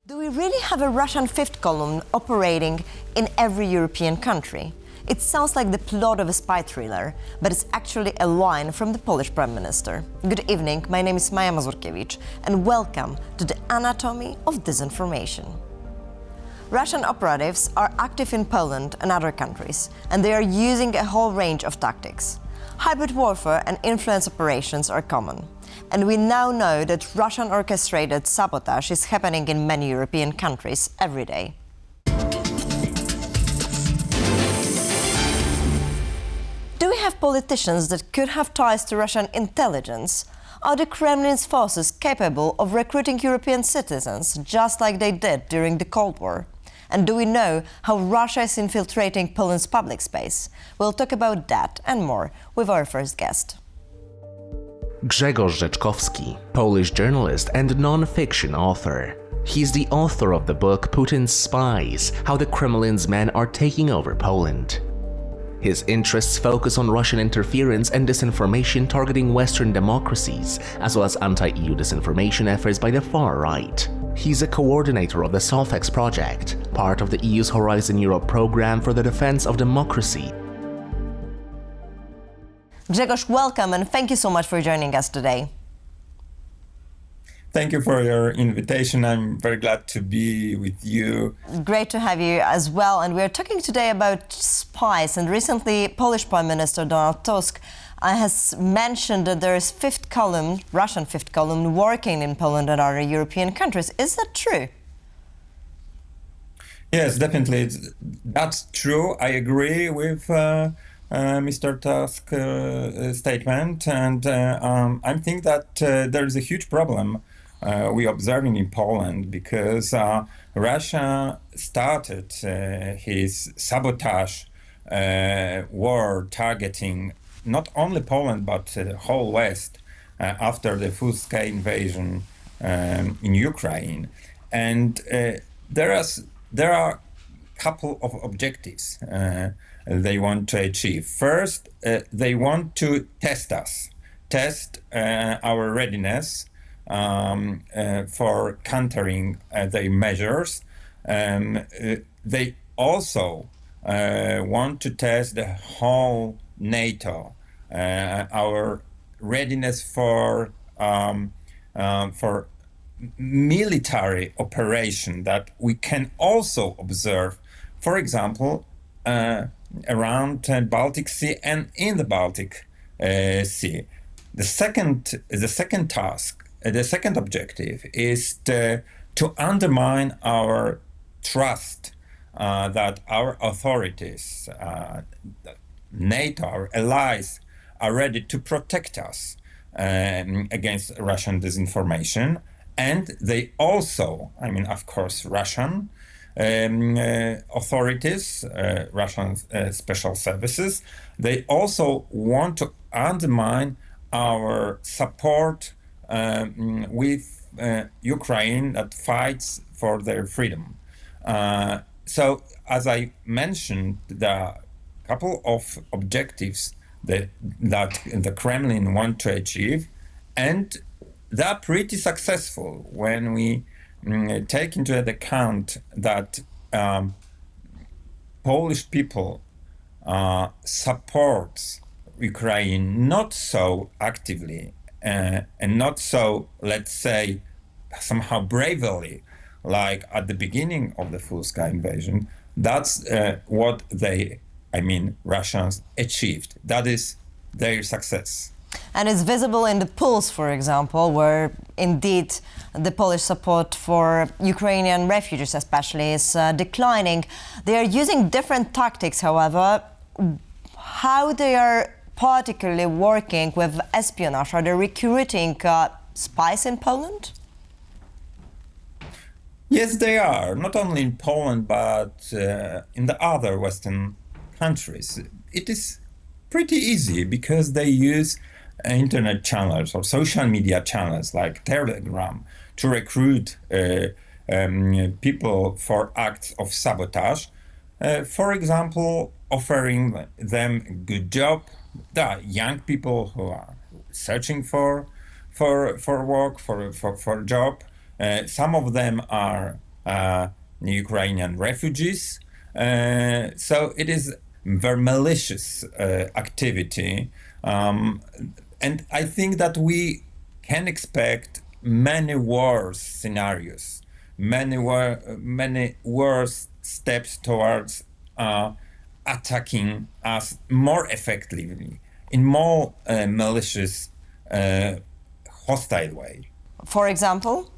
Do we really have a Russian fifth column operating in every European country? It sounds like the plot of a spy thriller, but it's actually a line from the Polish Prime Minister. Good evening, my name is Maia Mazurkiewicz, and welcome to the Anatomy of Disinformation. Russian operatives are active in Poland and other countries, and they are using a whole range of tactics. Hybrid warfare and influence operations are common. And we now know that Russian orchestrated sabotage is happening in many European countries every day. Do we have politicians that could have ties to Russian intelligence? Are the Kremlin's forces capable of recruiting European citizens, just like they did during the Cold War? And do we know how Russia is infiltrating Poland's public space? We'll talk about that and more with our first guest. Grzegorz Rzeczkowski, Polish journalist and non-fiction author. He's the author of the book Putin's Spies: How the Kremlin's Men Are Taking Over Poland. His interests focus on Russian interference and disinformation targeting Western democracies, as well as anti-EU disinformation efforts by the far right. He's a coordinator of the Sabotage project, part of the EU's Horizon Europe program for the defense of democracy. Grzegorz, welcome and thank you so much for joining us today. Thank you for your invitation. I'm very glad to be with you. Great to have you as well. And we're talking today about spies. And recently, Polish Prime Minister Donald Tusk has mentioned that there is fifth column, Russian fifth column, working in Poland and other European countries. Is that true? Yes, definitely. That's true. I agree with Mr. Tusk's statement. And I think that there is a huge problem we're observing in Poland because Russia started his sabotage war targeting not only Poland but the whole West after the full-scale invasion in Ukraine. And there are a couple of objectives they want to achieve. First, they want to test our readiness for countering their measures. They also want to test the whole NATO, our readiness for military operation that we can also observe, for example, around Baltic Sea and in the Baltic Sea. The second task, the second objective is to undermine our trust that our authorities, NATO, our allies, are ready to protect us against Russian disinformation. And they also, of course, Russian authorities, Russian special services, they also want to undermine our support with Ukraine that fights for their freedom. So, as I mentioned, the couple of objectives that the Kremlin want to achieve, and they're pretty successful when we take into account that Polish people support Ukraine not so actively and not so, let's say, somehow bravely, like at the beginning of the full-scale invasion. That's what Russians achieved. That is their success. And it's visible in the polls, for example, where indeed the Polish support for Ukrainian refugees especially is declining. They are using different tactics, however. How they are particularly working with espionage? Are they recruiting spies in Poland? Yes, they are. Not only in Poland, but in the other Western countries. It is pretty easy because they use internet channels or social media channels like Telegram to recruit people for acts of sabotage. For example, offering them a good job. There are young people who are searching for work, for a job. Some of them are Ukrainian refugees. So it is very malicious activity. And I think that we can expect many worse scenarios, many worse steps towards attacking us more effectively in more malicious, hostile way. For example?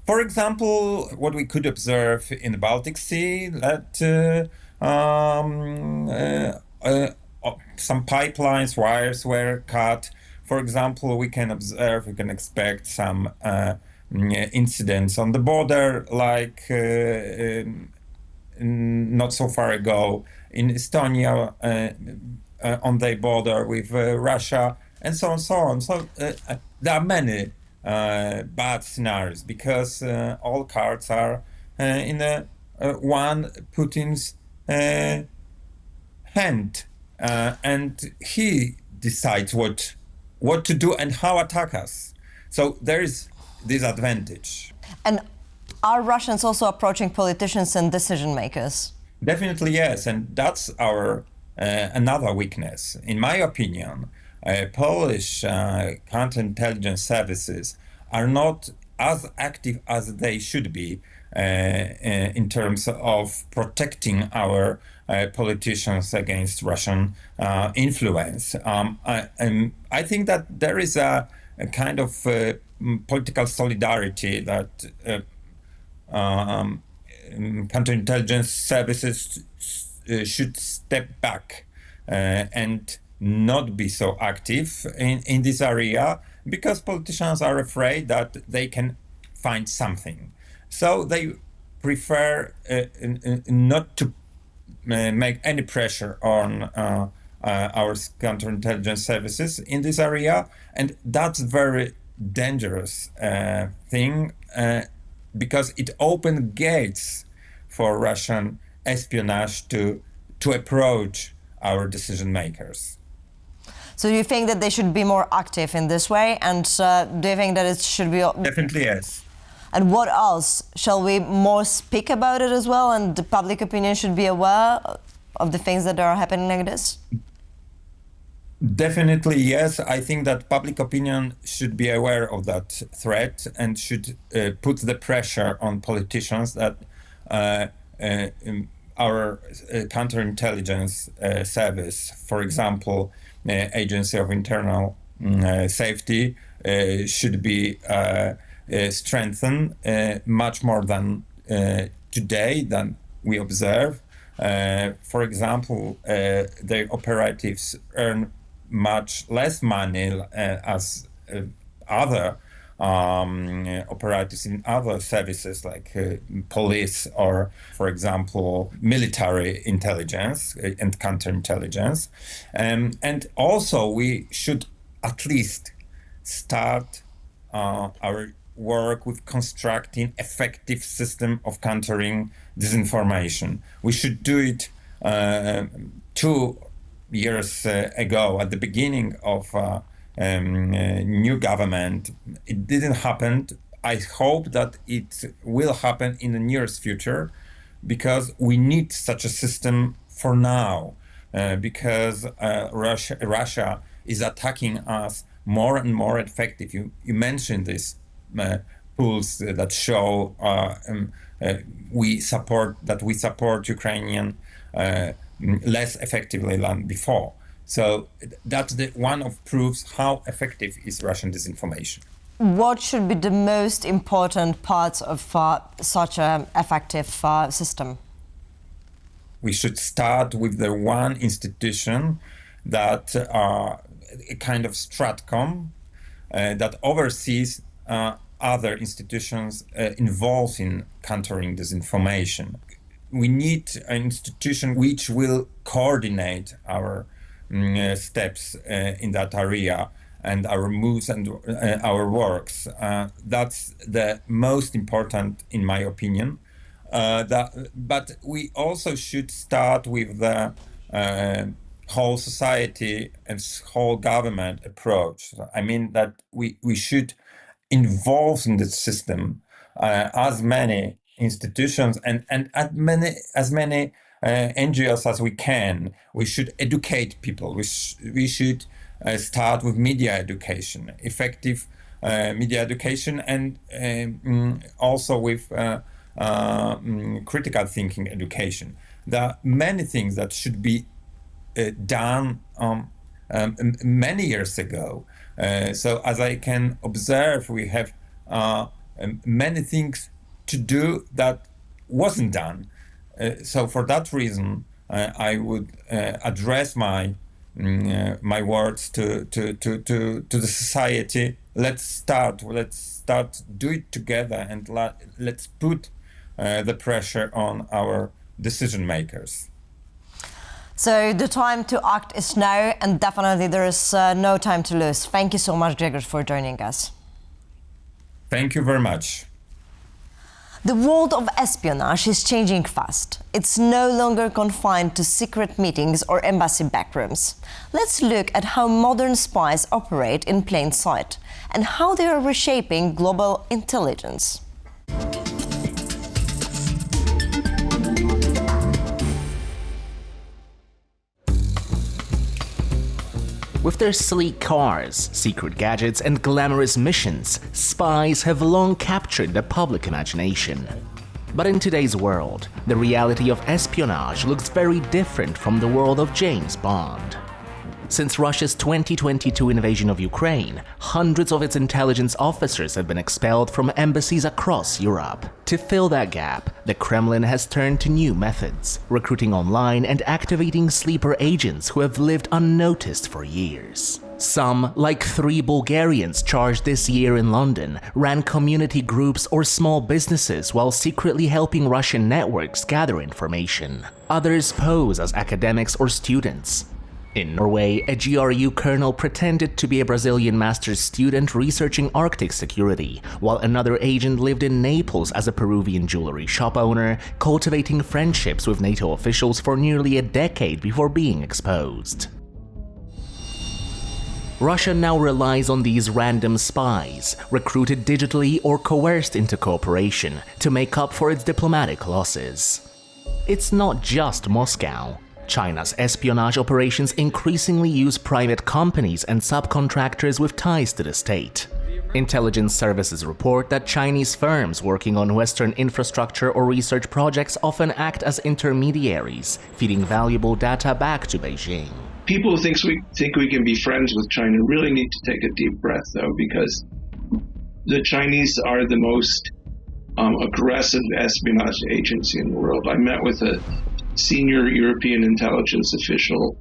For example, what we could observe in the Baltic Sea, that some pipelines, wires were cut. For example, we can expect some incidents on the border, like not so far ago in Estonia, on their border with Russia, and so on, so on. So there are many bad scenarios, because all cards are in one Putin's hand, and he decides what to do and how attack us. So there is this advantage. And are Russians also approaching politicians and decision makers? Definitely yes, and that's our another weakness. In my opinion, Polish counterintelligence services are not as active as they should be in terms of protecting our politicians against Russian influence. I think that there is a kind of political solidarity that counterintelligence services should step back and not be so active in this area, because politicians are afraid that they can find something. So they prefer not to make any pressure on our counterintelligence services in this area. And that's very dangerous thing, because it opens gates for Russian espionage to approach our decision makers. So do you think that they should be more active in this way? And do you think that it should be... Definitely yes. And what else? Shall we more speak about it as well, and the public opinion should be aware of the things that are happening like this? Definitely yes. I think that public opinion should be aware of that threat and should put the pressure on politicians that our counterintelligence service, for example, Agency of Internal Safety, should be strengthened much more than today, than we observe. For example, the operatives earn much less money as other operatives in other services, like police or, for example, military intelligence and counterintelligence. And also we should at least start our work with constructing effective system of countering disinformation. We should do it 2 years ago, at the beginning of new government. It didn't happen. I hope that it will happen in the nearest future, because we need such a system for now, because Russia is attacking us more and more effective. You mentioned this polls that show we support Ukrainian less effectively than before. So that's one of proofs how effective is Russian disinformation. What should be the most important parts of such an effective system? We should start with the one institution that a kind of Stratcom that oversees other institutions involved in countering disinformation. We need an institution which will coordinate our steps in that area and our moves and our works. That's the most important, in my opinion. But we also should start with the whole society and whole government approach. I mean that we should involve in the system as many institutions and as many NGOs as we can. We should educate people. We should start with media education, effective media education, and also with critical thinking education. There are many things that should be done many years ago. So as I can observe, we have many things to do that wasn't done. So for that reason, I would address my words to the society. Let's start do it together, and let's put the pressure on our decision makers. So the time to act is now, and definitely there is no time to lose. Thank you so much, Grzegorz, for joining us. Thank you very much. The world of espionage is changing fast. It's no longer confined to secret meetings or embassy backrooms. Let's look at how modern spies operate in plain sight and how they are reshaping global intelligence. With their sleek cars, secret gadgets, and glamorous missions, spies have long captured the public imagination. But in today's world, the reality of espionage looks very different from the world of James Bond. Since Russia's 2022 invasion of Ukraine, hundreds of its intelligence officers have been expelled from embassies across Europe. To fill that gap, the Kremlin has turned to new methods, recruiting online and activating sleeper agents who have lived unnoticed for years. Some, like 3 Bulgarians charged this year in London, ran community groups or small businesses while secretly helping Russian networks gather information. Others pose as academics or students. In Norway, a GRU colonel pretended to be a Brazilian master's student researching Arctic security, while another agent lived in Naples as a Peruvian jewelry shop owner, cultivating friendships with NATO officials for nearly a decade before being exposed. Russia now relies on these random spies, recruited digitally or coerced into cooperation, to make up for its diplomatic losses. It's not just Moscow. China's espionage operations increasingly use private companies and subcontractors with ties to the state. Intelligence services report that Chinese firms working on Western infrastructure or research projects often act as intermediaries, feeding valuable data back to Beijing. People who think we can be friends with China really need to take a deep breath, though, because the Chinese are the most aggressive espionage agency in the world. I met with a senior European intelligence official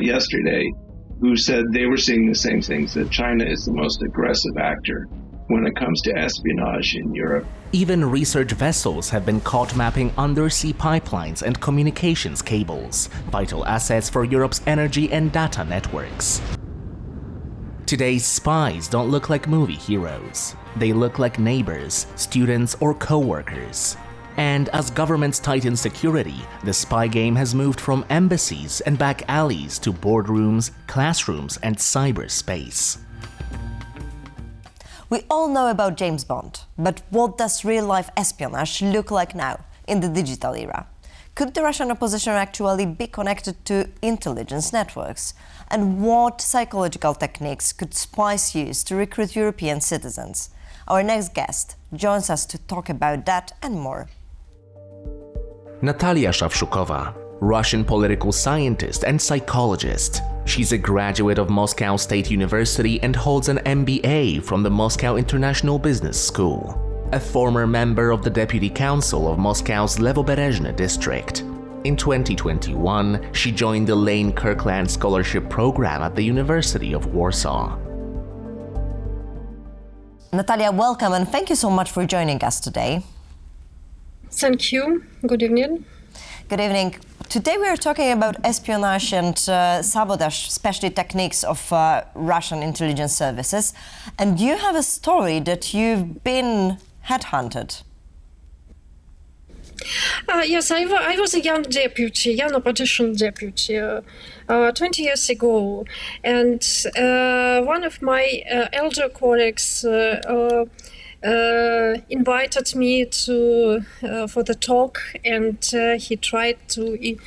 yesterday who said they were seeing the same things, that China is the most aggressive actor when it comes to espionage in Europe. Even research vessels have been caught mapping undersea pipelines and communications cables, vital assets for Europe's energy and data networks. Today's spies don't look like movie heroes. They look like neighbors, students, or co-workers. And as governments tighten security, the spy game has moved from embassies and back alleys to boardrooms, classrooms, and cyberspace. We all know about James Bond, but what does real-life espionage look like now, in the digital era? Could the Russian opposition actually be connected to intelligence networks? And what psychological techniques could spies use to recruit European citizens? Our next guest joins us to talk about that and more. Natalia Shavshukova, Russian political scientist and psychologist. She's a graduate of Moscow State University and holds an MBA from the Moscow International Business School. A former member of the Deputy Council of Moscow's Levoberezhny district. In 2021, she joined the Lane Kirkland Scholarship Program at the University of Warsaw. Natalia, welcome and thank you so much for joining us today. Thank you. Good evening. Good evening. Today we are talking about espionage and sabotage, especially techniques of Russian intelligence services. And you have a story that you've been headhunted. Yes, I was a young opposition deputy 20 years ago. And one of my elder colleagues invited me to for the talk, and he tried to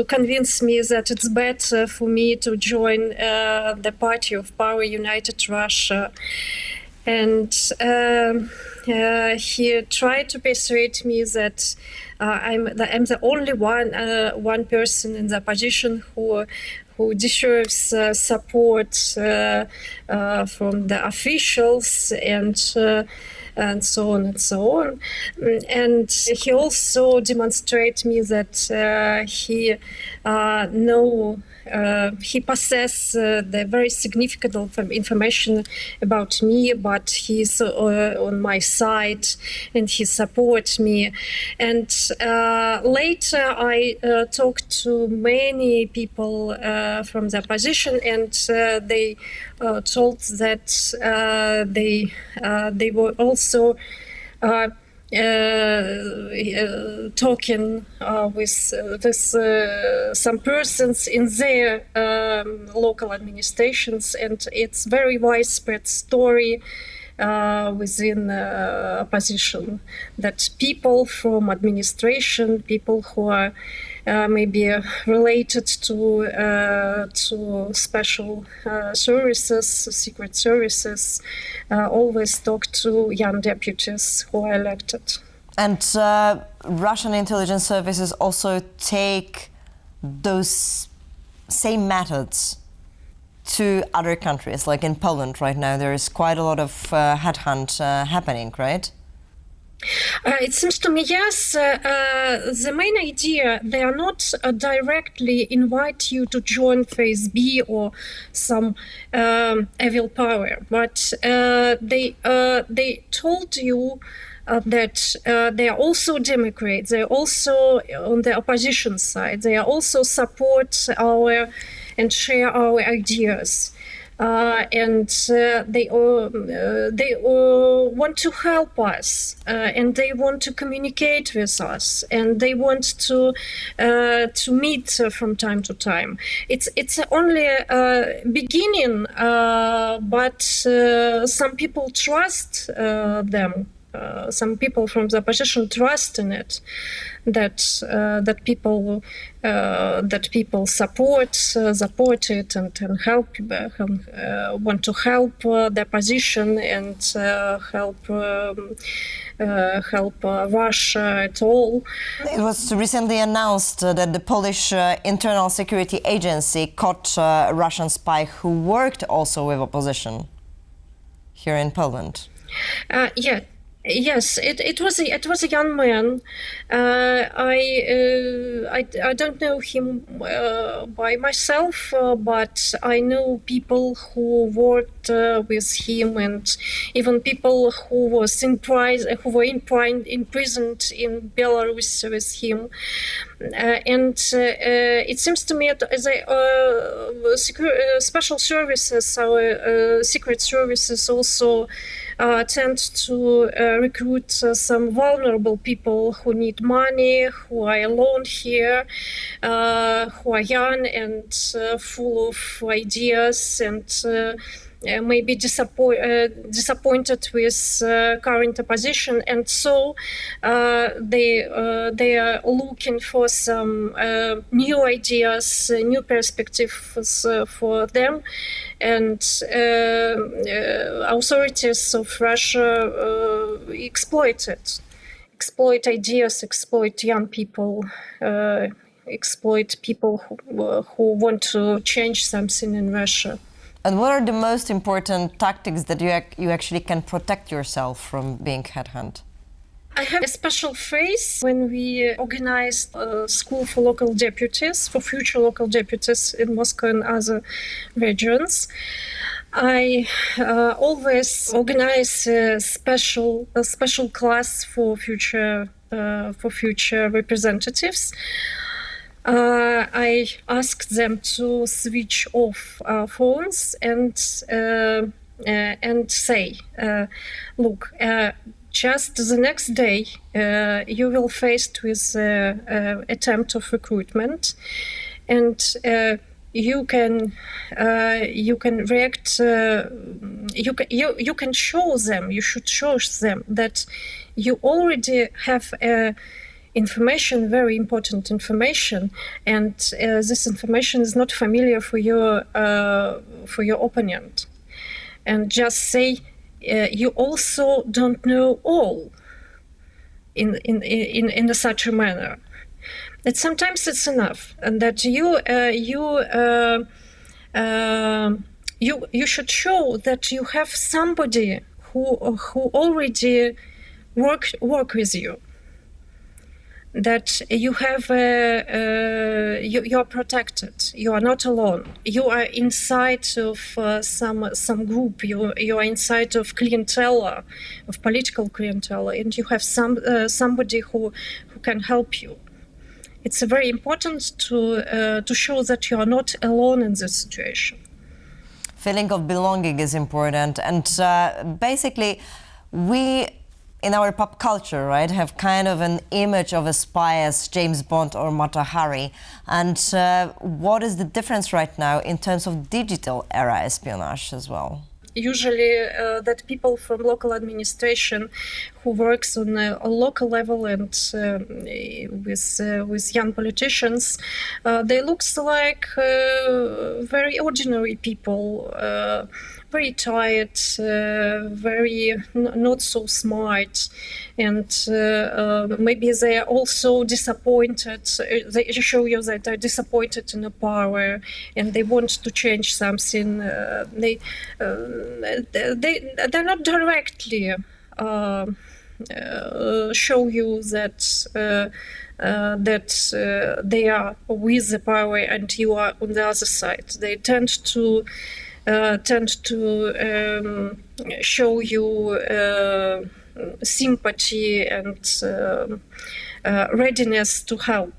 convince me that it's better for me to join the Party of Power, United Russia. And he tried to persuade me that I'm the only one person in the opposition who deserves support from the officials and so on and so on. And he also demonstrated me that he possesses the very significant information about me, but he's on my side and he supports me. And later I talked to many people from the opposition, and they told that they were also talking with some persons in their local administrations, and it's very widespread story within opposition that people from administration, people who are maybe related to special services, secret services, always talk to young deputies who are elected. And Russian intelligence services also take those same methods to other countries, like in Poland right now. There is quite a lot of headhunt happening, right? It seems to me, yes. The main idea, they are not directly invite you to join FSB or some evil power, but they told you that they are also Democrats, they are also on the opposition side, they are also support our and share our ideas. And they want to help us, and they want to communicate with us, and they want to meet from time to time. It's only a beginning, but some people trust them. Some people from the opposition trust in it, that people support it and help, want to help the opposition and help Russia at all. It was recently announced that the Polish Internal Security Agency caught a Russian spy who worked also with opposition here in Poland. Yeah. Yes, it was a young man. I don't know him by myself, but I know people who worked with him, and even people who were imprisoned in Belarus with him. And it seems to me as special services, our secret services also tend to recruit some vulnerable people who need money, who are alone here, who are young and full of ideas, and maybe disappointed with current opposition, and so they are looking for some new ideas, new perspectives for them, and authorities of Russia exploit ideas, exploit young people, exploit people who want to change something in Russia. And what are the most important tactics that you actually can protect yourself from being headhunted? I have a special phrase when we organized a school for local deputies, for future local deputies in Moscow and other regions. I always organize a special class for future representatives. I ask them to switch off phones and say, look, just the next day you will faced with attempt of recruitment, and you can react. You can show them. You should show them that you already have information, very important information, and this information is not familiar for your opponent. And just say you also don't know all in such a manner. That sometimes it's enough, and that you should show that you have somebody who already work with you. That you have you are protected. You are not alone. You are inside of some group. You are inside of clientele, of political clientele, and you have somebody who can help you. It's very important to show that you are not alone in this situation. Feeling of belonging is important, and basically, we in our pop culture, right, have kind of an image of a spy as James Bond or Mata Hari. And what is the difference right now in terms of digital era espionage as well? Usually that people from local administration who works on a local level and with young politicians, they looks like very ordinary people, very tired, very not so smart, and maybe they are also disappointed. They show you that they're disappointed in the power and they want to change something. They're not directly show you that they are with the power and you are on the other side. They tend to show you sympathy and readiness to help.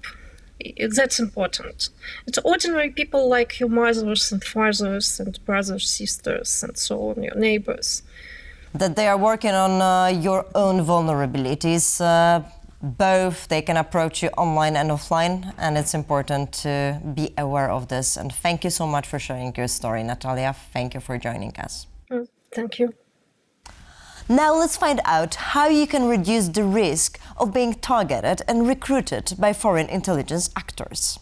That's important. It's ordinary people like your mothers and fathers and brothers, sisters, and so on, your neighbors. That they are working on your own vulnerabilities. Both they can approach you online and offline, and it's important to be aware of this. And thank you so much for sharing your story, Natalia. Thank you for joining us. Thank you. Now let's find out how you can reduce the risk of being targeted and recruited by foreign intelligence actors.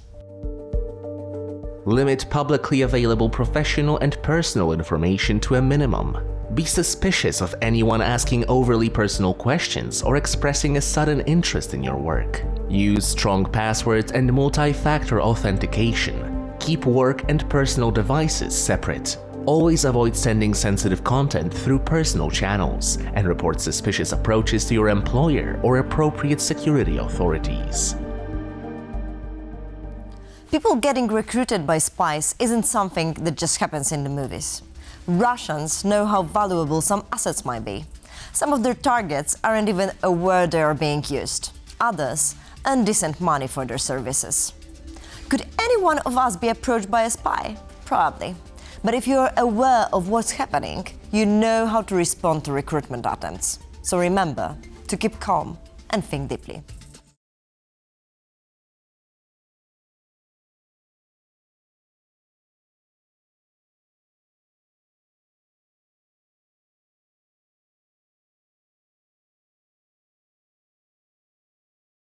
Limit publicly available professional and personal information to a minimum. Be suspicious of anyone asking overly personal questions or expressing a sudden interest in your work. Use strong passwords and multi-factor authentication. Keep work and personal devices separate. Always avoid sending sensitive content through personal channels, and report suspicious approaches to your employer or appropriate security authorities. People getting recruited by spies isn't something that just happens in the movies. Russians know how valuable some assets might be. Some of their targets aren't even aware they are being used. Others earn decent money for their services. Could any one of us be approached by a spy? Probably. But if you're aware of what's happening, you know how to respond to recruitment attempts. So remember to keep calm and think deeply.